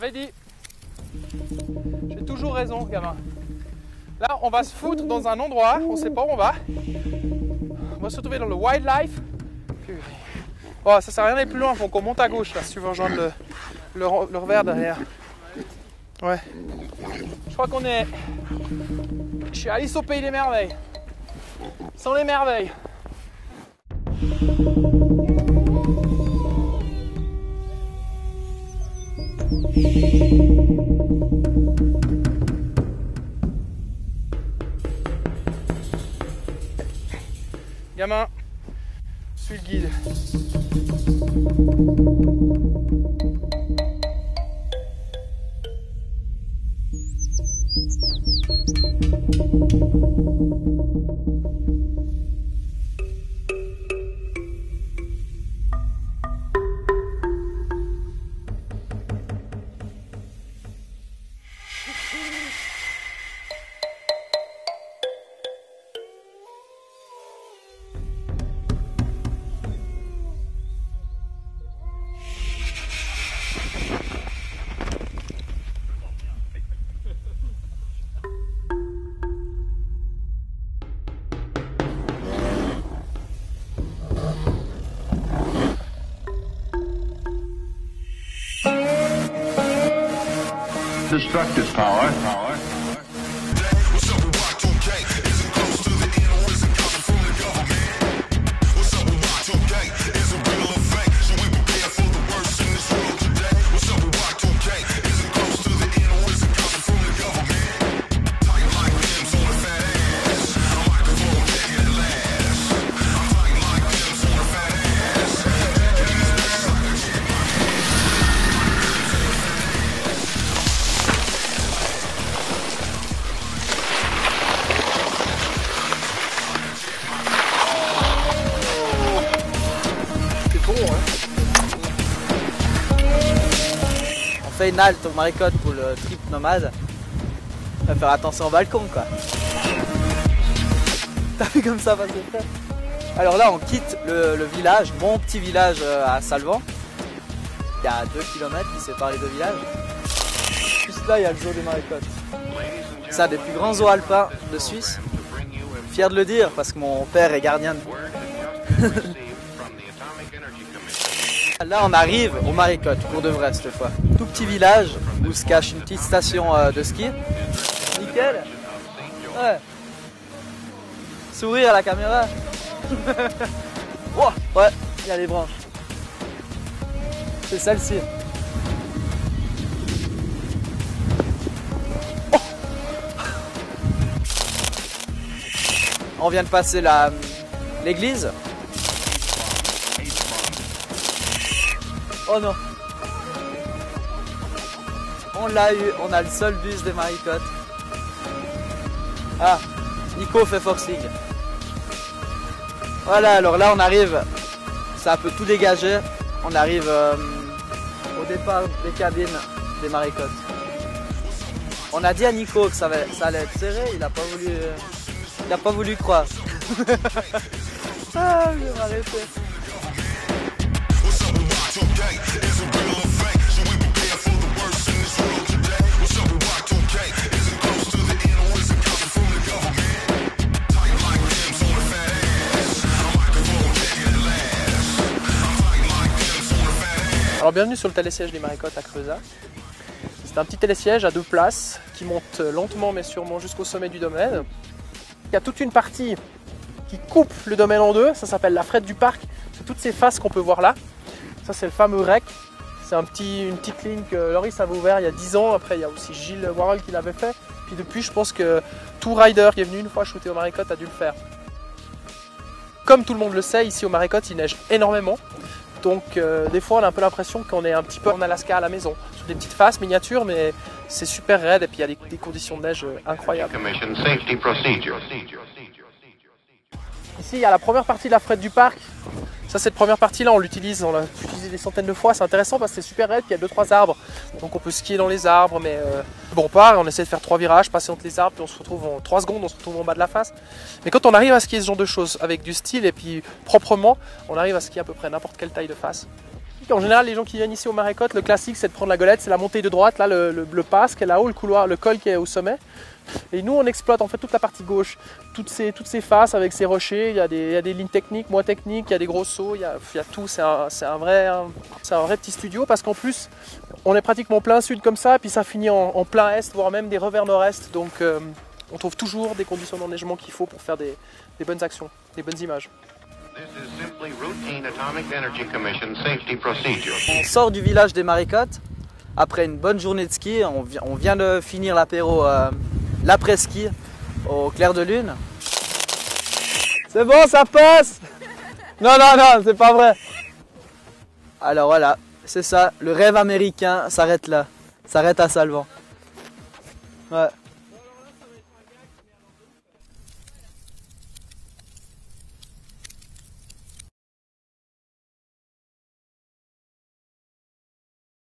t'avais dit. J'ai toujours raison, gamin. Là, on va se foutre dans un endroit, on sait pas où on va. On va se retrouver dans le wildlife. Oh, ça sert à rien d'aller plus loin, faut qu'on monte à gauche là, si tu veux rejoindre le revers derrière. Ouais. Je crois qu'on est... Je suis Alice au pays des merveilles. Sans les merveilles. Gamin, suis le guide. Destructive power. On fait une halte au Maricotte pour le trip nomade. On va faire attention au balcon quoi. T'as vu comme ça passer près? Alors là on quitte le village, mon petit village à Salvan. Il y a 2 km qui séparent les 2 villages. Juste là il y a le zoo des Maricottes. C'est un des plus grands zoos alpins de Suisse. Fier de le dire parce que mon père est gardien. Là on arrive au Maricotte pour de vrai cette fois. Tout petit village où se cache une petite station de ski. Nickel. Ouais. Sourire à la caméra. Oh, ouais, il y a les branches. C'est celle-ci. Oh. On vient de passer l'église. Oh non. On l'a eu, on a le seul bus des Maricottes. Ah, Nico fait forcing. Voilà, alors là on arrive, c'est un peu tout dégagé. On arrive au départ des cabines des Maricottes. On a dit à Nico que ça allait être serré, il n'a pas voulu croire. Ah, je vais m'arrêter. Alors bienvenue sur le télésiège des Maricottes à Creusa. C'est un petit télésiège à 2 places qui monte lentement mais sûrement jusqu'au sommet du domaine. Il y a toute une partie qui coupe le domaine en 2, ça s'appelle la frette du parc. C'est toutes ces faces qu'on peut voir là. Ça c'est le fameux rec. C'est une petite ligne que Loris avait ouvert il y a 10 ans. Après il y a aussi Gilles Warhol qui l'avait fait. Puis depuis je pense que tout rider qui est venu une fois shooter au Maricottes a dû le faire. Comme tout le monde le sait, ici au Maricottes il neige énormément. Donc des fois on a un peu l'impression qu'on est un petit peu en Alaska à la maison, sur des petites faces miniatures, mais c'est super raide et puis il y a des conditions de neige incroyables. Ici il y a la première partie de la frette du parc. Ça cette première partie là, on l'utilise, on l'a utilisé des centaines de fois, c'est intéressant parce que c'est super raide, puis il y a 2-3 arbres. Donc on peut skier dans les arbres, mais bon on part, on essaie de faire 3 virages, passer entre les arbres, puis on se retrouve en 3 secondes, on se retrouve en bas de la face. Mais quand on arrive à skier ce genre de choses avec du style et puis proprement, on arrive à skier à peu près n'importe quelle taille de face. En général, les gens qui viennent ici au Marécotte, le classique c'est de prendre la golette, c'est la montée de droite, là le pass qui est là-haut, le couloir, le col qui est au sommet. Et nous on exploite en fait toute la partie gauche, toutes ces faces avec ces rochers, il y a des lignes techniques, moins techniques, il y a des gros sauts, il y a tout, c'est un vrai petit studio parce qu'en plus on est pratiquement plein sud comme ça, et puis ça finit en plein est, voire même des revers nord-est, donc on trouve toujours des conditions d'enneigement qu'il faut pour faire des bonnes actions, des bonnes images. On sort du village des Marécottes après une bonne journée de ski. On vient de finir l'apéro, l'après-ski au clair de lune. C'est bon, ça passe. Non, c'est pas vrai. Alors voilà, c'est ça, le rêve américain s'arrête là, s'arrête à Salvan. Ouais.